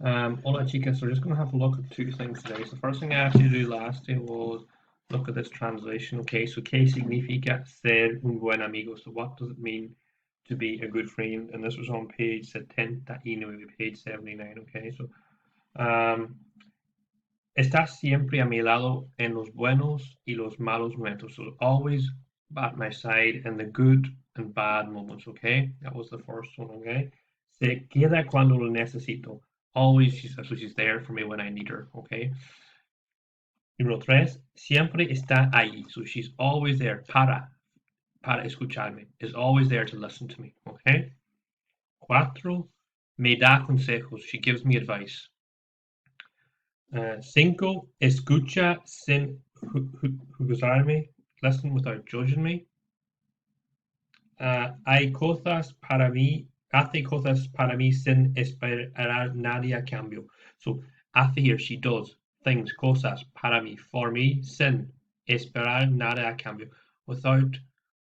Hola chicas, so we're just going to have a look at two things today. So the first thing I asked you to do last day was look at this translation. Okay, so ¿qué significa ser un buen amigo? So what does it mean to be a good friend? And this was on page 79, page 79. Okay, so um, estás siempre a mi lado en los buenos y los malos momentos. So always at my side in the good and bad moments. Okay, that was the first one. Okay, se queda cuando lo necesito. Always, so she's there for me when I need her. Okay. Número tres, siempre está ahí. So she's always there para escucharme. Is always there to listen to me. Okay. Cuatro, me da consejos. She gives me advice. Cinco, escucha sin juzgarme, listen without judging me. Hay cosas para mí, hace cosas para mí sin esperar nadie a cambio. So, hace here, she does things, cosas para mí, for me, sin esperar nada a cambio, without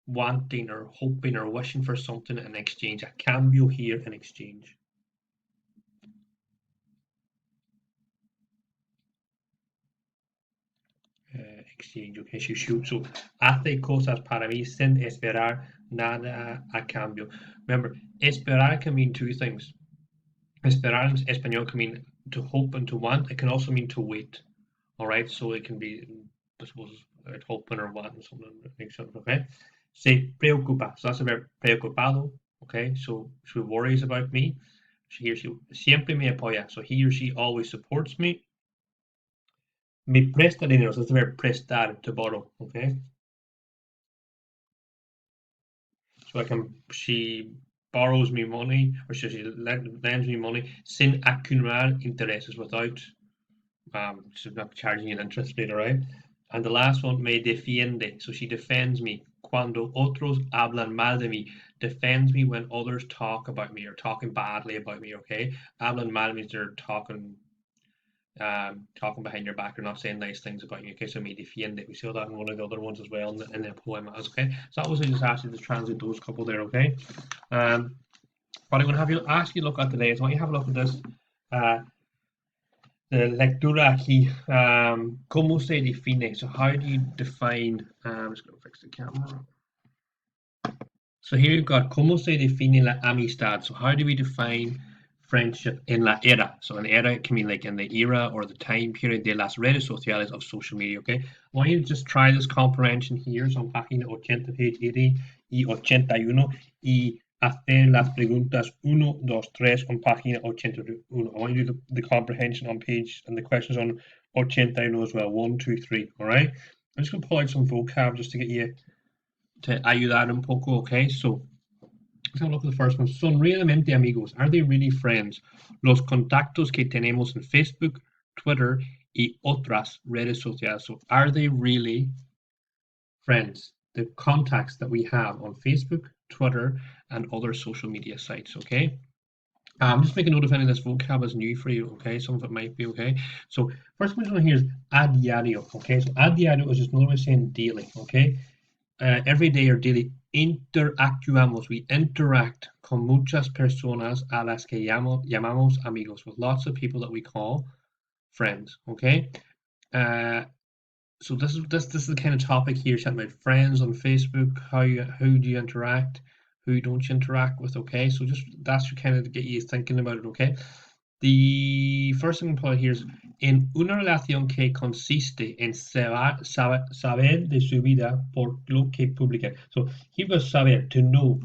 wanting or hoping or wishing for something in exchange. A cambio here in exchange. Exchange, okay, so hace cosas para mí sin esperar nada a cambio. Remember, esperar can mean two things. Esperar in español can mean to hope and to want. It can also mean to wait. All right, so it can be, I suppose, hoping or wanting something. Okay. Se preocupa. So that's the verb preocupado. Okay, so she worries about me. She siempre me apoya. So he or she always supports me. Me presta dinero. So that's the verb prestar, to borrow. Okay. So she borrows me money, or she lends me money sin acumular intereses, without she's not charging an interest rate, all right? And the last one, me defiende. So she defends me. Cuando otros hablan mal de mí, defends me when others talk about me or talking badly about me. Okay, hablan mal means they're talking behind your back or not saying nice things about you. Okay, so me defiende. We saw that in one of the other ones as well in the poem. Okay, so that was just asked you to translate those couple there. Okay, what I'm going to have you ask you to look at today is I want you to have a look at this. The lectura aquí, ¿cómo se define? So how do you define, I'm just going to fix the camera. So here you've got, ¿cómo se define la amistad? So how do we define friendship en la era? So an era can mean like in the era or the time period de las redes sociales, of social media, okay? I want you to just try this comprehension here. So on página 80, page 80 y 81, y hacer las preguntas 1, 2, 3 on página 81. I want you to do the comprehension on page and the questions on 81 as well. 1, 2, 3. All right. I'm just going to pull out some vocab just to get you to ayudar un poco. Okay. So let's have a look at the first one. Son realmente amigos. Are they really friends? Los contactos que tenemos en Facebook, Twitter y otras redes sociales. So are they really friends? The contacts that we have on Facebook, Twitter, and other social media sites, okay? Just make a note if any of this vocab is new for you, okay? Some of it might be, okay? So first one here is a diario, okay? So a diario is just another way of saying daily, okay? Every day or daily, interactuamos, we interact con muchas personas a las que llamamos amigos, with lots of people that we call friends, okay? So this is the kind of topic here, chatting about friends on Facebook, who do you interact, who don't you interact with, okay? So just that's kind of to get you thinking about it, okay? The first thing I'm put here is en una relación que consiste en saber de su vida por lo que publica. So here was saber, to know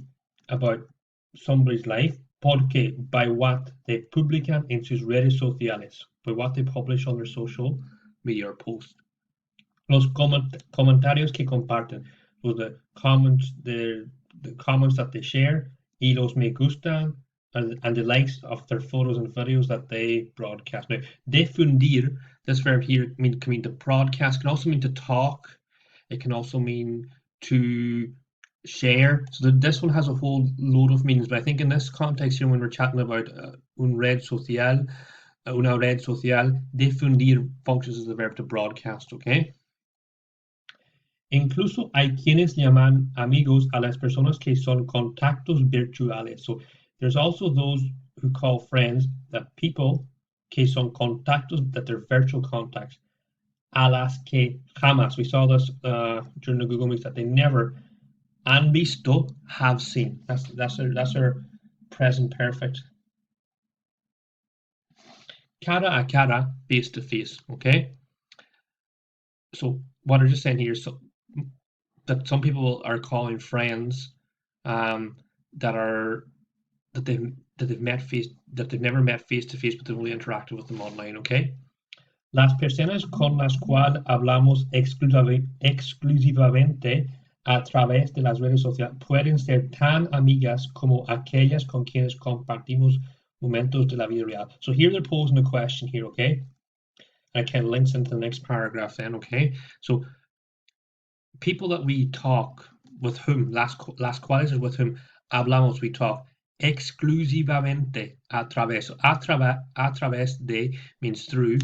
about somebody's life, porque by what they publican en sus redes sociales, by what they publish on their social media or posts. Los comentarios que comparten, so the comments that they share, y los me gustan, and the likes of their photos and videos that they broadcast. Now, difundir, this verb here can mean to broadcast, can also mean to talk. It can also mean to share. So this one has a whole load of meanings, but I think in this context here, when we're chatting about una red social, difundir functions as the verb to broadcast, okay? Incluso hay quienes llaman amigos a las personas que son contactos virtuales. So there's also those who call friends that people que son contactos, that they're virtual contacts, a las que jamás, we saw this during the Google Meets, that they never han visto, have seen. That's our present perfect. Cara a cara, face to face, okay? So what I'm just saying here is that some people are calling friends that they've never met face to face, but they've only interacted with them online, okay? Las personas con las cuales hablamos exclusivamente a través de las redes sociales pueden ser tan amigas como aquellas con quienes compartimos momentos de la vida real. So here they're posing a question here, okay? And it kind of links into the next paragraph then, okay? So people that we talk with whom, las cuales with whom hablamos, we talk exclusivamente a través. So a través de means through,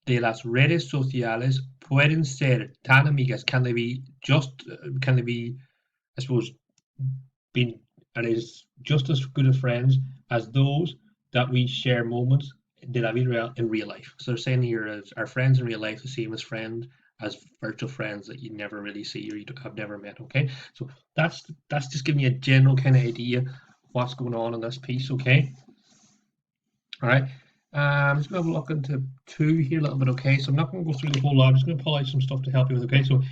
de las redes sociales pueden ser tan amigas. Can they be, I suppose, just as good as friends as those that we share moments de la vida real in real life? So they're saying here is our friends in real life the same as friends, as virtual friends that you never really see or you have never met, okay? So that's just giving you a general kind of idea of what's going on in this piece, okay? All right. I'm just going to have a look into 2 here a little bit, okay? So I'm not going to go through the whole lot. I'm just going to pull out some stuff to help you with, okay? So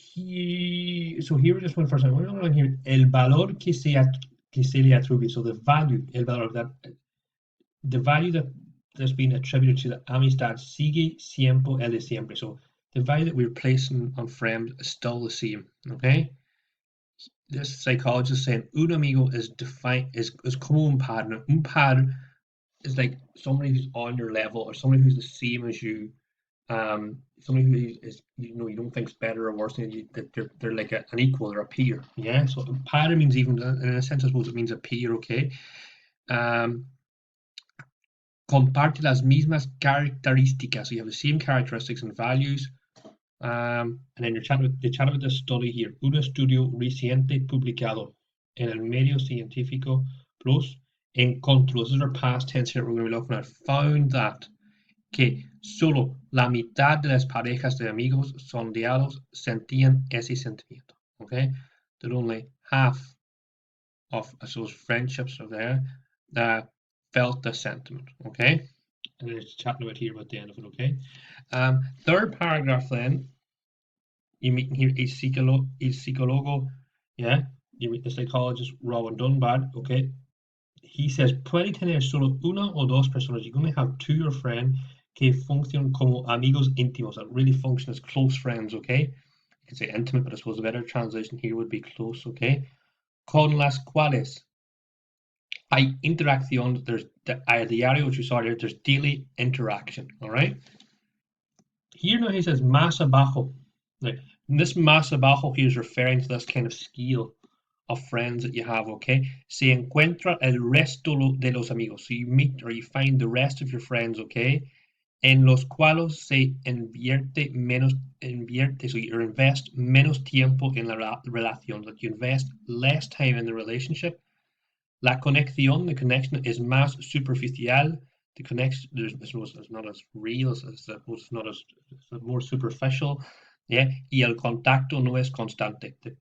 here we just went first. I'm going to here el valor que se le atribuye. So the value, el valor that the value that's been attributed to the amistad sigue siempre el de siempre. So the value that we're placing on friends is still the same, okay? This psychologist is saying un amigo is defined is como un par. Un par is like somebody who's on your level or somebody who's the same as you. Somebody who is you don't think's better or worse than you, that they're like an equal or a peer. Yeah. So par means even in a sense, I suppose it means a peer. Okay. Comparte las mismas características. So you have the same characteristics and values. And then they chat about this study here. Un estudio reciente publicado en el medio científico Plus encontró. This is our past tense here we're going to be looking at. Found that que solo la mitad de las parejas de amigos sondeados sentían ese sentimiento. Okay, that only half of those friendships are there that felt the sentiment. Okay, and then it's chatting about here about the end of it. Okay, third paragraph then. You meet here a psicólogo, yeah. You meet the psychologist Robin Dunbar. Okay, he says puede tener solo una o dos personas. You're going to have 2 or friend que funcionan como amigos íntimos, that really function as close friends, okay? You can say intimate, but I suppose a better translation here would be close, okay? Con las cuales hay interacción, there's a diario, which we saw here, there's daily interaction, all right? Here now he says más abajo. Like, this más abajo here is referring to this kind of scale of friends that you have, okay? Se encuentra el resto de los amigos. So you meet or you find the rest of your friends, okay? En los cuales se invierte, so you invest menos tiempo en la relación, that you invest less time in the relationship. La conexión, the connection is más superficial. The connection is not as real, it's not as more superficial. Yeah, y el contacto no es constante. The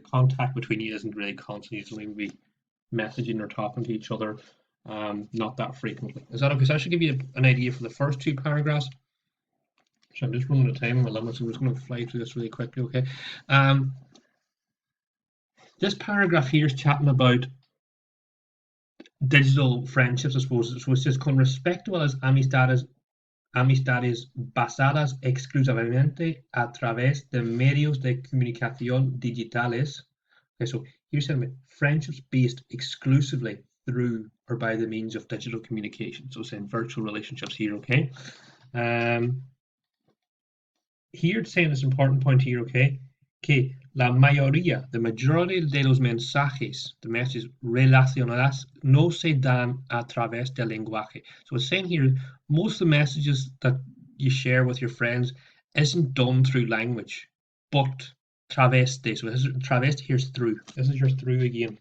contact between you isn't really constant. You don't even be messaging or talking to each other. Not that frequently. Is that okay? So I should give you an idea for the first 2 paragraphs. So I'm just running out of time on my limits. I'm just going to fly through this really quickly, okay? This paragraph here is chatting about digital friendships, I suppose. So it says, con respecto a las amistades basadas exclusivamente a través de medios de comunicación digitales. Okay, so here's saying friendships based exclusively through or by the means of digital communication. So saying virtual relationships here, okay? Here it's saying this important point here, okay? Que la mayoría, the majority de los mensajes, the messages relacionadas, no se dan a través del lenguaje. So it's saying here, most of the messages that you share with your friends isn't done through language, but través de. So través here is through. This is your through again.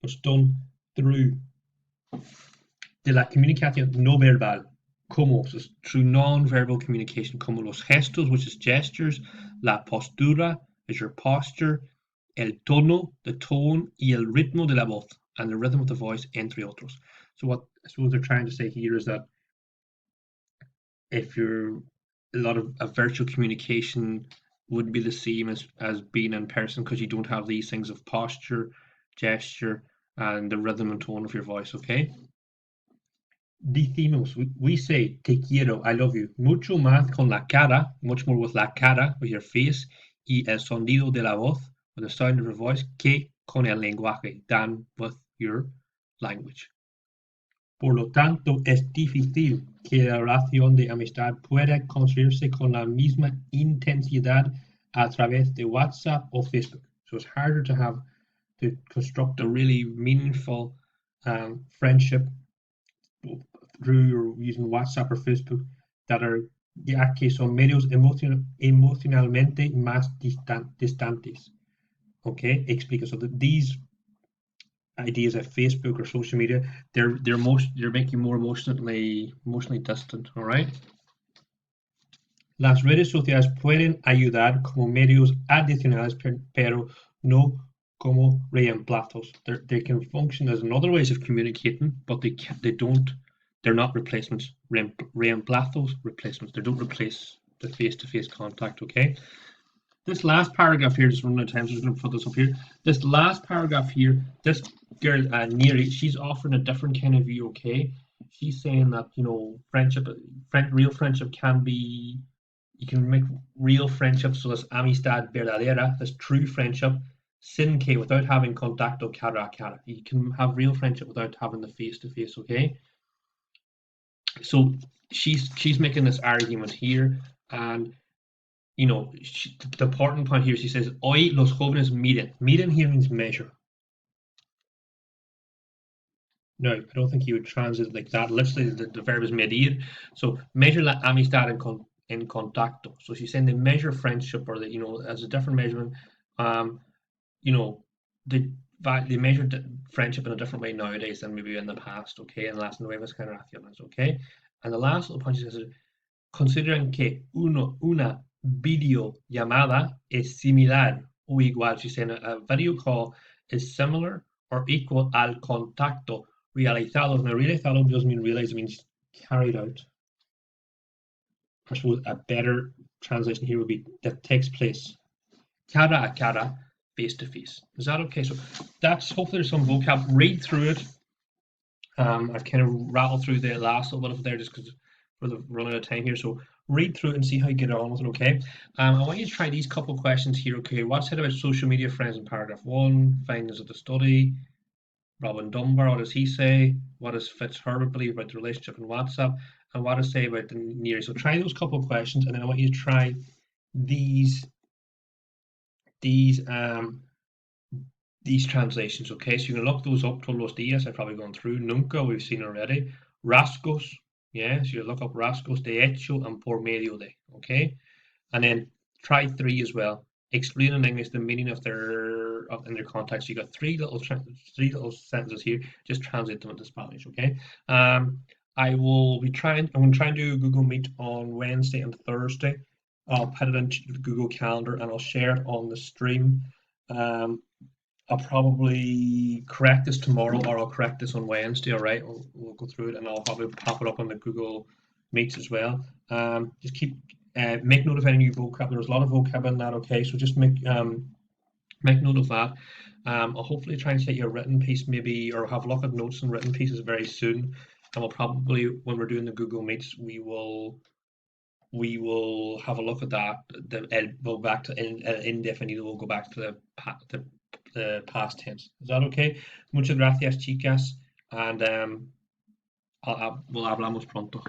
It's done through de la comunicación no verbal, como so through non-verbal communication, como los gestos, which is gestures, la postura, is your posture, el tono, the tone, y el ritmo de la voz, and the rhythm of the voice, entre otros. So what I suppose they're trying to say here is that if you're a lot of virtual communication wouldn't be the same as being in person because you don't have these things of posture, gesture, and the rhythm and tone of your voice, okay? Decimos, we say te quiero, I love you, mucho más con la cara, much more with la cara, with your face, y el sonido de la voz, with the sound of your voice, que con el lenguaje, than with your language. Por lo tanto, es difícil que la relación de amistad pueda construirse con la misma intensidad a través de WhatsApp o Facebook. So it's harder to construct a really meaningful friendship through using WhatsApp or Facebook that are ya que son medios emocionalmente más distantes. Okay, explica. So these ideas of Facebook or social media, they're making you more emotionally distant. All right. Las redes sociales pueden ayudar como medios adicionales, pero no como reemplazos. They can function as another ways of communicating, but they're not replacements. Reemplazos, replacements. They don't replace the face-to-face contact, okay? This last paragraph here, just running out of time, so I'm just going to put this up here. This last paragraph here, this girl, Neri, she's offering a different kind of view, okay? She's saying that, you know, real friendship can be, you can make real friendship, so this amistad verdadera, this true friendship, sin que, without having contacto cara a cara. You can have real friendship without having the face-to-face, okay? So she's making this argument here, and you know, the important point here, she says, hoy los jóvenes miden. Miden here means measure. No, I don't think you would translate like that. Literally, the verb is medir. So measure la amistad en contacto. So she's saying they measure friendship, or you know, as a different measurement. You know, they measure friendship in a different way nowadays than maybe in the past. Okay, and las nuevas generaciones. Okay, and the last little point she says, considering que una videollamada es similar o igual. She's saying a video call is similar or equal al contacto realizado. Now, realizado doesn't mean realized, it means carried out. I suppose a better translation here would be that takes place cara a cara, face to face. Is that okay? So that's, hopefully there's some vocab. Read through it. I've kind of rattled through the last little bit of there just because for the run out of time here. So read through it and see how you get on with it, okay? I want you to try these couple of questions here, okay? What's said about social media friends in paragraph 1? Findings of the study. Robin Dunbar, what does he say? What does Fitzherbert believe about the relationship in WhatsApp? And what does say about the Neri? So try those couple of questions, and then I want you to try these translations, okay? So you can look those up. Todos los días, I've probably gone through. Nunca, we've seen already. Rasgos, yeah, so you look up rasgos de hecho and por medio de, okay? And then try 3 as well. Explain in English the meaning of in their context. You got three little sentences here. Just translate them into Spanish, okay? I'm going to try and do Google Meet on Wednesday and Thursday. I'll put it into the Google Calendar and I'll share it on the stream. I'll probably correct this tomorrow, or I'll correct this on Wednesday. All right, we'll go through it, and I'll probably pop it up on the Google Meets as well. Just make note of any new vocab. There's a lot of vocab in that. Okay, so just make note of that. I'll hopefully try and set you a written piece, maybe, or have a look at notes and written pieces very soon. And we'll probably, when we're doing the Google Meets, we will have a look at that. We'll go back to indefinido. We'll go back to the past tense. Is that okay? Muchas gracias, chicas, and we'll hablamos pronto.